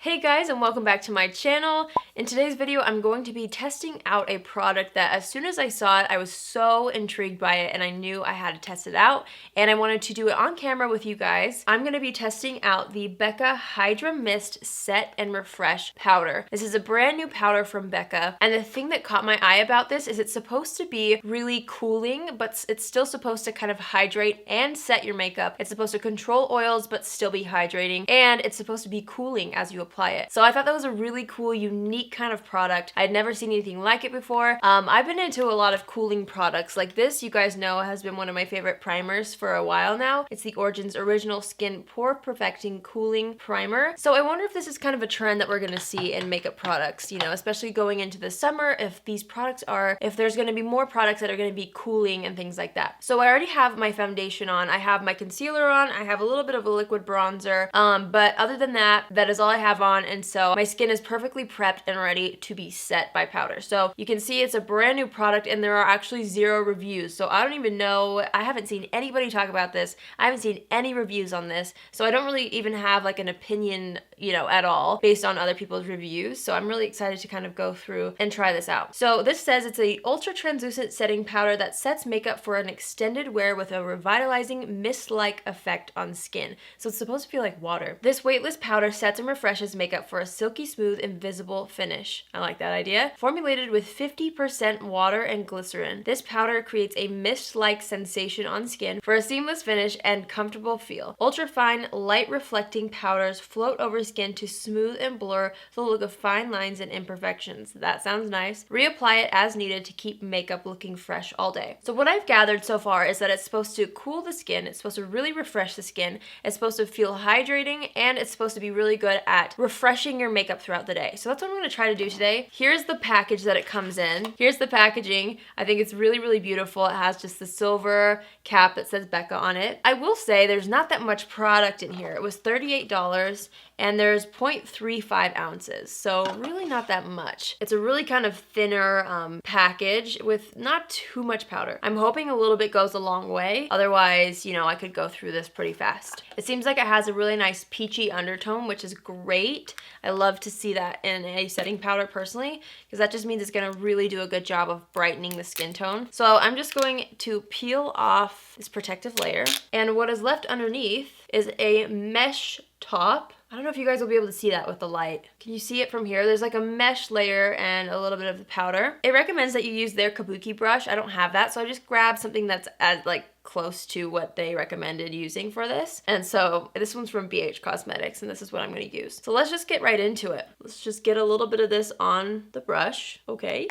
Hey guys, and welcome back to my channel. In today's video, I'm going to be testing out a product that as soon as I saw it, I was so intrigued by it and I knew I had to test it out and I wanted to do it on camera with you guys. I'm going to be testing out the Becca Hydra-Mist Set and Refresh powder. This is a brand new powder from Becca, and the thing that caught my eye about this is it's supposed to be really cooling, but it's still supposed to kind of hydrate and set your makeup. It's supposed to control oils but still be hydrating, and it's supposed to be cooling as you apply it. So I thought that was a really cool, unique kind of product. I'd never seen anything like it before. I've been into a lot of cooling products like this. You guys know has been one of my favorite primers for a while now. It's the Origins Original Skin Pore Perfecting Cooling Primer. So I wonder if this is kind of a trend that we're gonna see in makeup products, you know, especially going into the summer, if there's gonna be more products that are gonna be cooling and things like that. So I already have my foundation on, I have my concealer on, I have a little bit of a liquid bronzer, but other than that, that is all I have on, and so my skin is perfectly prepped and ready to be set by powder. So you can see it's a brand new product and there are actually 0 reviews. So I don't even know, I haven't seen anybody talk about this. I haven't seen any reviews on this. So I don't really even have like an opinion, you know, at all based on other people's reviews. So I'm really excited to kind of go through and try this out. So this says it's a ultra translucent setting powder that sets makeup for an extended wear with a revitalizing mist-like effect on skin. So it's supposed to feel like water. This weightless powder sets and refreshes makeup for a silky smooth invisible finish. I like that idea. Formulated with 50% water and glycerin, this powder creates a mist-like sensation on skin for a seamless finish and comfortable feel. Ultra fine, light reflecting powders float over skin to smooth and blur the look of fine lines and imperfections. That sounds nice. Reapply it as needed to keep makeup looking fresh all day. So what I've gathered so far is that it's supposed to cool the skin, it's supposed to really refresh the skin, it's supposed to feel hydrating, and it's supposed to be really good at refreshing your makeup throughout the day. So that's what I'm going to try to do today. Here's the package that it comes in. Here's the packaging. I think it's really, really beautiful. It has just the silver cap that says Becca on it. I will say there's not that much product in here. It was $38 and there's 0.35 ounces. So really not that much. It's a really kind of thinner package with not too much powder. I'm hoping a little bit goes a long way. Otherwise, you know, I could go through this pretty fast. It seems like it has a really nice peachy undertone, which is great. I love to see that in a setting powder personally, because that just means it's gonna really do a good job of brightening the skin tone. So I'm just going to peel off this protective layer, and what is left underneath is a mesh top. I don't know if you guys will be able to see that with the light. Can you see it from here? There's like a mesh layer and a little bit of the powder. It recommends that you use their kabuki brush. I don't have that, so I just grabbed something that's as like close to what they recommended using for this. And so this one's from BH Cosmetics, and this is what I'm gonna use. So let's just get right into it. Let's just get a little bit of this on the brush, okay?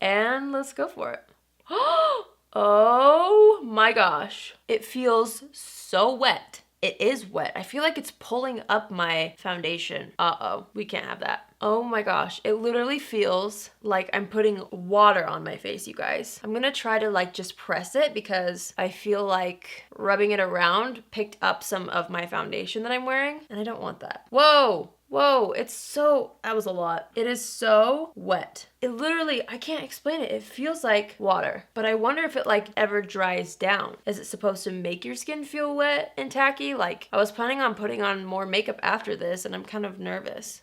And let's go for it. Oh my gosh. It feels so wet. It is wet. I feel like it's pulling up my foundation. Uh-oh, we can't have that. Oh my gosh, it literally feels like I'm putting water on my face, you guys. I'm gonna try to like just press it because I feel like rubbing it around picked up some of my foundation that I'm wearing, and I don't want that. Whoa! Whoa, that was a lot. It is so wet. It literally, I can't explain it. It feels like water, but I wonder if it like ever dries down. Is it supposed to make your skin feel wet and tacky? Like, I was planning on putting on more makeup after this and I'm kind of nervous.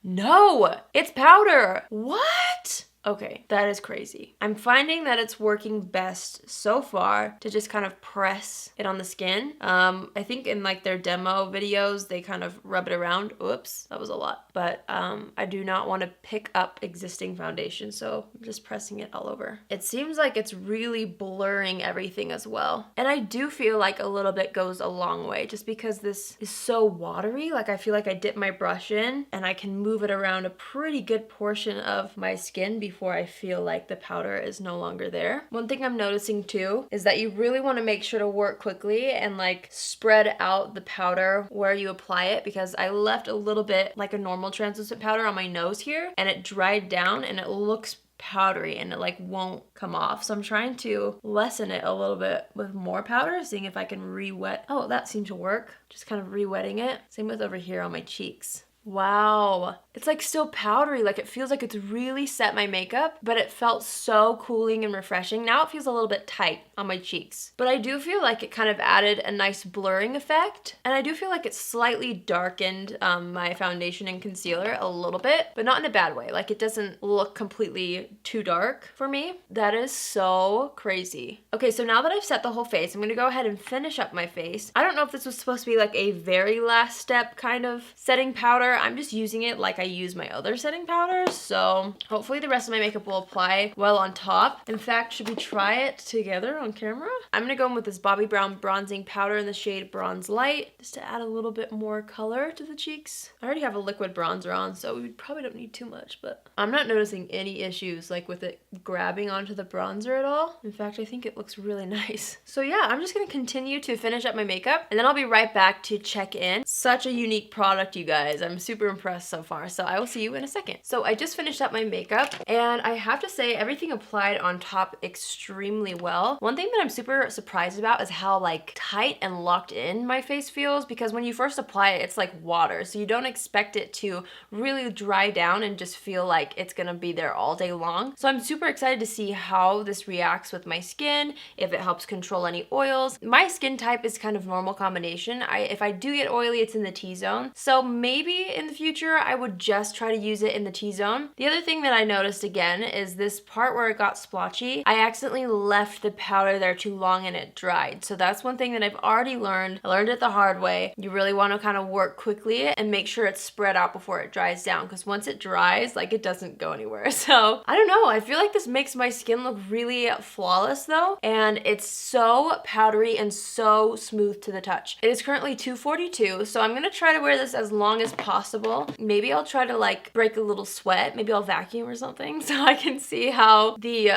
No, it's powder. What? Okay, that is crazy. I'm finding that it's working best so far to just kind of press it on the skin. I think in like their demo videos, they kind of rub it around. Oops, that was a lot. But I do not want to pick up existing foundation, so I'm just pressing it all over. It seems like it's really blurring everything as well. And I do feel like a little bit goes a long way just because this is so watery. Like I feel like I dip my brush in and I can move it around a pretty good portion of my skin before I feel like the powder is no longer there. One thing I'm noticing too is that you really want to make sure to work quickly and like spread out the powder where you apply it, because I left a little bit like a normal translucent powder on my nose here and it dried down and it looks powdery and it like won't come off. So I'm trying to lessen it a little bit with more powder, seeing if I can re-wet. Oh, that seemed to work. Just kind of re-wetting it. Same with over here on my cheeks. Wow. It's like still powdery, like it feels like it's really set my makeup, but it felt so cooling and refreshing. Now it feels a little bit tight on my cheeks. But I do feel like it kind of added a nice blurring effect, and I do feel like it slightly darkened my foundation and concealer a little bit, but not in a bad way. Like it doesn't look completely too dark for me. That is so crazy. Okay, so now that I've set the whole face, I'm gonna go ahead and finish up my face. I don't know if this was supposed to be like a very last step kind of setting powder. I'm just using it like I use my other setting powders, so hopefully the rest of my makeup will apply well on top. In fact, should we try it together on camera? I'm gonna go in with this Bobbi Brown bronzing powder in the shade Bronze Light, just to add a little bit more color to the cheeks. I already have a liquid bronzer on, so we probably don't need too much, but I'm not noticing any issues like with it grabbing onto the bronzer at all. In fact, I think it looks really nice. So yeah, I'm just gonna continue to finish up my makeup, and then I'll be right back to check in. Such a unique product, you guys. I'm super impressed so far, so I will see you in a second. So I just finished up my makeup, and I have to say everything applied on top extremely well. One thing that I'm super surprised about is how like tight and locked in my face feels, because when you first apply it, it's like water, so you don't expect it to really dry down and just feel like it's gonna be there all day long. So I'm super excited to see how this reacts with my skin, if it helps control any oils. My skin type is kind of normal combination. If I do get oily, it's in the T-zone. So maybe in the future, I would just try to use it in the T-zone. The other thing that I noticed again is this part where it got splotchy. I accidentally left the powder there too long and it dried. So that's one thing that I've already learned. I learned it the hard way. You really want to kind of work quickly and make sure it's spread out before it dries down, because once it dries, like it doesn't go anywhere. So I don't know. I feel like this makes my skin look really flawless though, and it's so powdery and so smooth to the touch. It is currently 2:42, so I'm gonna try to wear this as long as possible. Maybe I'll try to like break a little sweat. Maybe I'll vacuum or something so I can see how the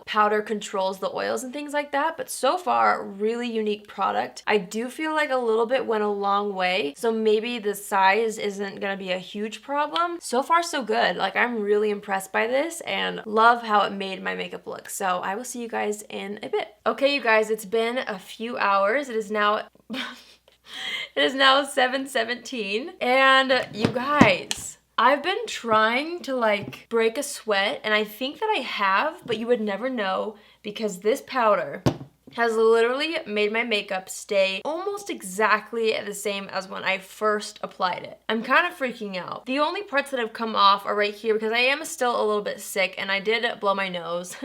powder controls the oils and things like that. But so far, really unique product. I do feel like a little bit went a long way, so maybe the size isn't gonna be a huge problem. So far, so good. Like I'm really impressed by this and love how it made my makeup look. So I will see you guys in a bit. Okay, you guys, it's been a few hours. It is now it is now 7:17, and you guys, I've been trying to like break a sweat, and I think that I have, but you would never know because this powder has literally made my makeup stay almost exactly the same as when I first applied it. I'm kind of freaking out. The only parts that have come off are right here because I am still a little bit sick and I did blow my nose.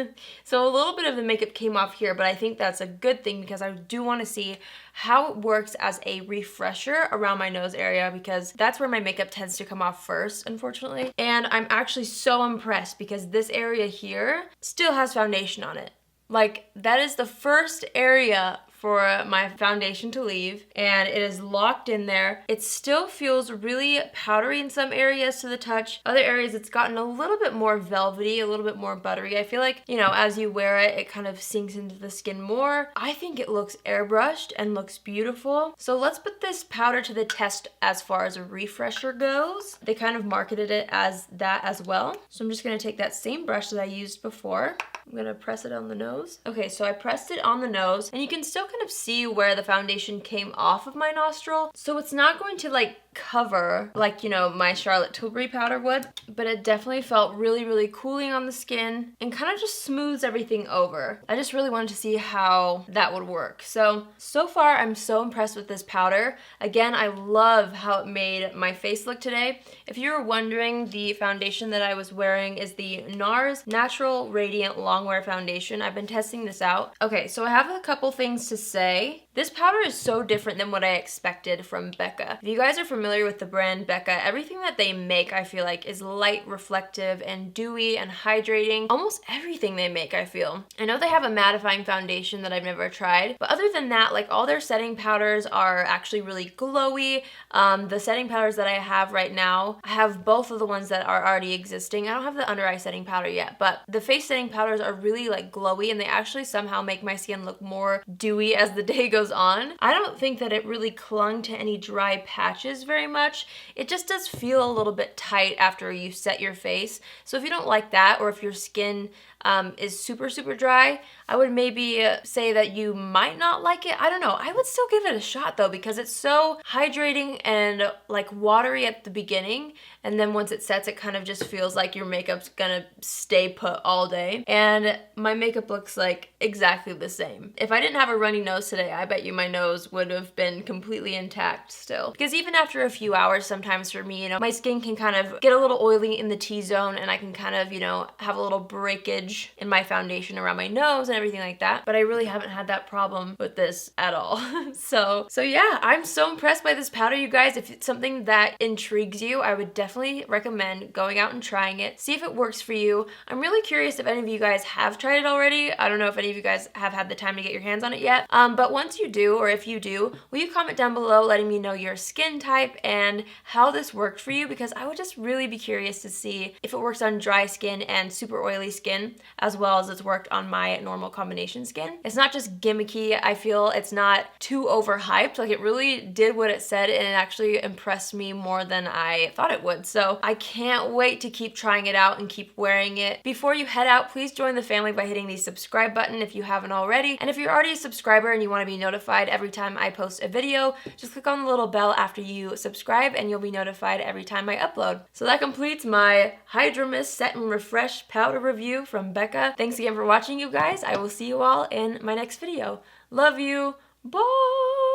So a little bit of the makeup came off here, but I think that's a good thing because I do want to see how it works as a refresher around my nose area, because that's where my makeup tends to come off first, unfortunately. And I'm actually so impressed because this area here still has foundation on it. Like, that is the first area for my foundation to leave, and it is locked in there. It still feels really powdery in some areas to the touch. Other areas it's gotten a little bit more velvety, a little bit more buttery. I feel like, you know, as you wear it, it kind of sinks into the skin more. I think it looks airbrushed and looks beautiful. So let's put this powder to the test as far as a refresher goes. They kind of marketed it as that as well. So I'm just gonna take that same brush that I used before. I'm gonna press it on the nose. Okay, so I pressed it on the nose, and you can still kind of see where the foundation came off of my nostril. So it's not going to like cover like, you know, my Charlotte Tilbury powder would, but it definitely felt really, really cooling on the skin and kind of just smooths everything over. I just really wanted to see how that would work. So far I'm so impressed with this powder. Again, I love how it made my face look today. If you were wondering, the foundation that I was wearing is the NARS Natural Radiant Longwear Foundation. I've been testing this out. Okay, so I have a couple things to say. This powder is so different than what I expected from Becca. If you guys are familiar with the brand Becca, everything that they make I feel like is light, reflective, and dewy and hydrating. Almost everything they make, I feel. I know they have a mattifying foundation that I've never tried, but other than that, like all their setting powders are actually really glowy. The setting powders that I have right now, I have both of the ones that are already existing. I don't have the under eye setting powder yet, but the face setting powders are really like glowy, and they actually somehow make my skin look more dewy as the day goes on. I don't think that it really clung to any dry patches very much. It just does feel a little bit tight after you set your face. So if you don't like that, or if your skin is super, super dry, I would maybe say that you might not like it. I don't know. I would still give it a shot though, because it's so hydrating and like watery at the beginning, and then once it sets, it kind of just feels like your makeup's gonna stay put all day. And my makeup looks like exactly the same. If I didn't have a runny nose today, I bet you my nose would have been completely intact still. Because even after a few hours, sometimes for me, you know, my skin can kind of get a little oily in the T-zone, and I can kind of, you know, have a little breakage in my foundation around my nose and everything like that. But I really haven't had that problem with this at all. So yeah, I'm so impressed by this powder, you guys. If it's something that intrigues you, I would definitely recommend going out and trying it. See if it works for you. I'm really curious if any of you guys have tried it already. I don't know if any of you guys have had the time to get your hands on it yet. But once you do, or if you do, will you comment down below letting me know your skin type and how this worked for you? Because I would just really be curious to see if it works on dry skin and super oily skin, as well as it's worked on my normal combination skin. It's not just gimmicky. I feel it's not too overhyped. Like, it really did what it said, and it actually impressed me more than I thought it would. So I can't wait to keep trying it out and keep wearing it. Before you head out, please join the family by hitting the subscribe button if you haven't already. And if you're already a subscriber and you want to be notified every time I post a video, just click on the little bell after you subscribe and you'll be notified every time I upload. So that completes my Hydra-Mist Set and Refresh powder review from Becca. Thanks again for watching, you guys. I will see you all in my next video. Love you. Bye!